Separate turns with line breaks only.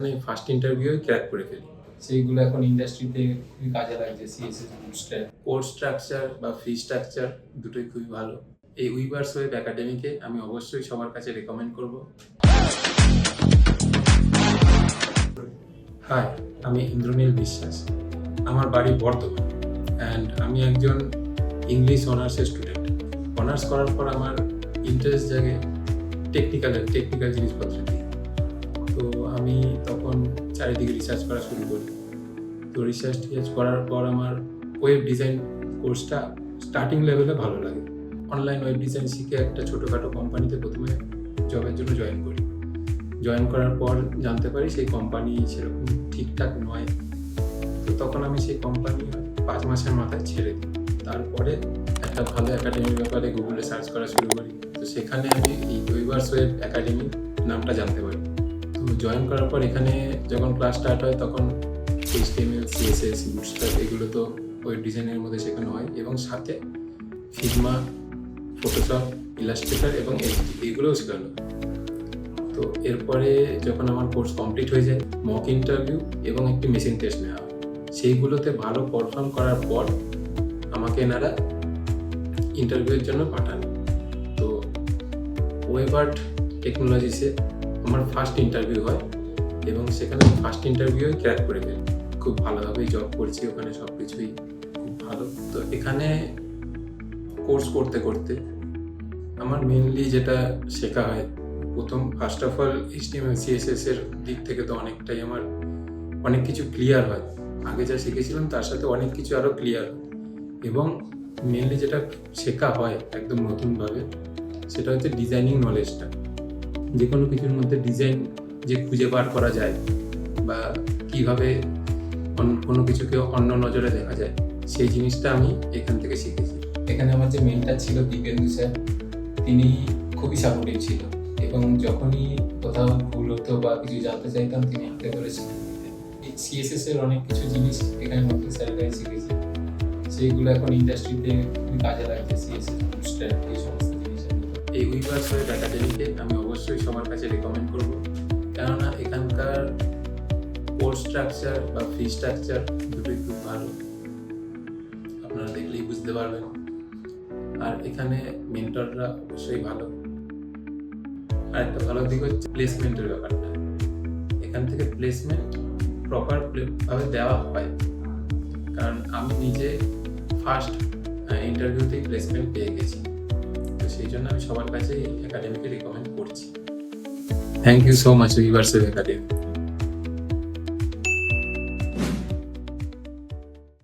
মানে first interview crack করে ফেলি।
সেইগুলো এখন ইন্ডাস্ট্রিতে খুবই কাজে লাগছে। সিএসএস বুটস্ট্র্যাপ
কোর্স স্ট্রাকচার বা ফি স্ট্রাকচার দুটোই খুবই ভালো। এই উইভার্স ওয়েব একাডেমিকে আমি অবশ্যই সবার কাছে রেকমেন্ড করব। হাই, আমি ইন্দ্রনীল বিশ্বাস। আমার বাড়ি বর্ধমান অ্যান্ড আমি একজন ইংলিশ অনার্সের স্টুডেন্ট। অনার্স করার পর আমার ইন্টারেস্ট জাগে টেকনিক্যাল জিনিসপত্রের দিকে। তো আমি তখন চারিদিকে রিসার্চ করা শুরু করি। তো রিসার্চ করার পর আমার ওয়েব ডিজাইন কোর্সটা স্টার্টিং লেভেলে ভালো লাগে। অনলাইন ওয়েব ডিজাইন শিখে একটা ছোটোখাটো কোম্পানিতে প্রথমে জবের জন্য জয়েন করি। জয়েন করার পর জানতে পারি সেই কোম্পানি সেরকম ঠিকঠাক নয়। তো তখন আমি সেই কোম্পানি 5 মাসের মাথায় ছেড়ে দিই। তারপরে একটা ভালো একাডেমির ব্যাপারে গুগলে সার্চ করা শুরু করি। তো সেখানে আমি এই উইভার্স ওয়েব একাডেমি নামটা জানতে পারি। তো জয়েন করার পর এখানে যখন ক্লাস স্টার্ট হয় তখন HTML, CSS, বুটস্ট্র্যাপ এগুলো তো ওয়েব ডিজাইনের মধ্যে শেখানো হয় এবং সাথে ফিগমা, ফটোশপ, ইলাস্ট্রেটর এবং HD এগুলোও শেখানো হয়। তো এরপরে যখন আমার কোর্স কমপ্লিট হয়ে যায় মক ইন্টারভিউ এবং একটি মেশিন টেস্ট নেওয়া হয়। সেইগুলোতে ভালো পারফর্ম করার পর আমাকে এনারা ইন্টারভিউয়ের জন্য পাঠান। তো ওয়েবার্ট টেকনোলজিসে আমার ফার্স্ট ইন্টারভিউ হয় এবং সেখানে ফার্স্ট ইন্টারভিউ ক্র্যাক করে ফেলি। খুব ভালোভাবেই জব করছি, ওখানে সব কিছুই খুব ভালো। তো এখানে কোর্স করতে করতে আমার মেনলি যেটা শেখা হয়, first of all HTML, CSS এর দিক থেকে তো অনেকটাই আমার অনেক কিছু ক্লিয়ার হয়। আগে যা শিখেছিলাম তার সাথে অনেক কিছু আরও ক্লিয়ার হয় এবং মেনলি যেটা শেখা হয় একদম নতুনভাবে সেটা হচ্ছে ডিজাইনিং নলেজটা। যে কোনো কিছুর মধ্যে ডিজাইন যে খুঁজে বার করা যায় বা কীভাবে কোনো কিছুকে অন্য নজরে দেখা যায় সেই জিনিসটা আমি এখান থেকে শিখেছি।
এখানে আমার যে মেন্টর ছিল দিব্যেন্দু স্যার, তিনি খুবই সাপোর্টিভ ছিল এবং যখনই কোথাও ভুল হতো বা কিছু জানতে চাইতাম তিনি হাতে ধরে শিখিয়ে দিতেন। এই সিএসএস এর অনেক কিছু জিনিস এখানে নতুন স্যারের কাছে শিখেছি, সেইগুলো এখন ইন্ডাস্ট্রিতে খুবই কাজে লাগছে। সিএসএস বুটস্ট্র্যাপ এই সমস্ত জিনিসের
এই উইভার্স ওয়েব একাডেমিকে আমি অবশ্যই সবার কাছে রেকমেন্ড করব, কেননা এখানকার কোর্স স্ট্রাকচার বা ফি স্ট্রাকচার দুটোই খুব ভালো, আপনারা দেখলেই বুঝতে পারবেন। আর এখানে মেন্টররা অবশ্যই ভালো। আর একটা ভালো দিক হচ্ছে প্লেসমেন্টের ব্যাপারটা। এখান থেকে প্লেসমেন্ট প্রপারভাবে দেওয়া হয়, কারণ আমি নিজে ফার্স্ট ইন্টারভিউতেই প্লেসমেন্ট পেয়ে গেছি। তো সেই জন্য আমি সবার কাছে এই একাডেমিকে রেকমেন্ড করছি। Thank you so much Weavers Web academy.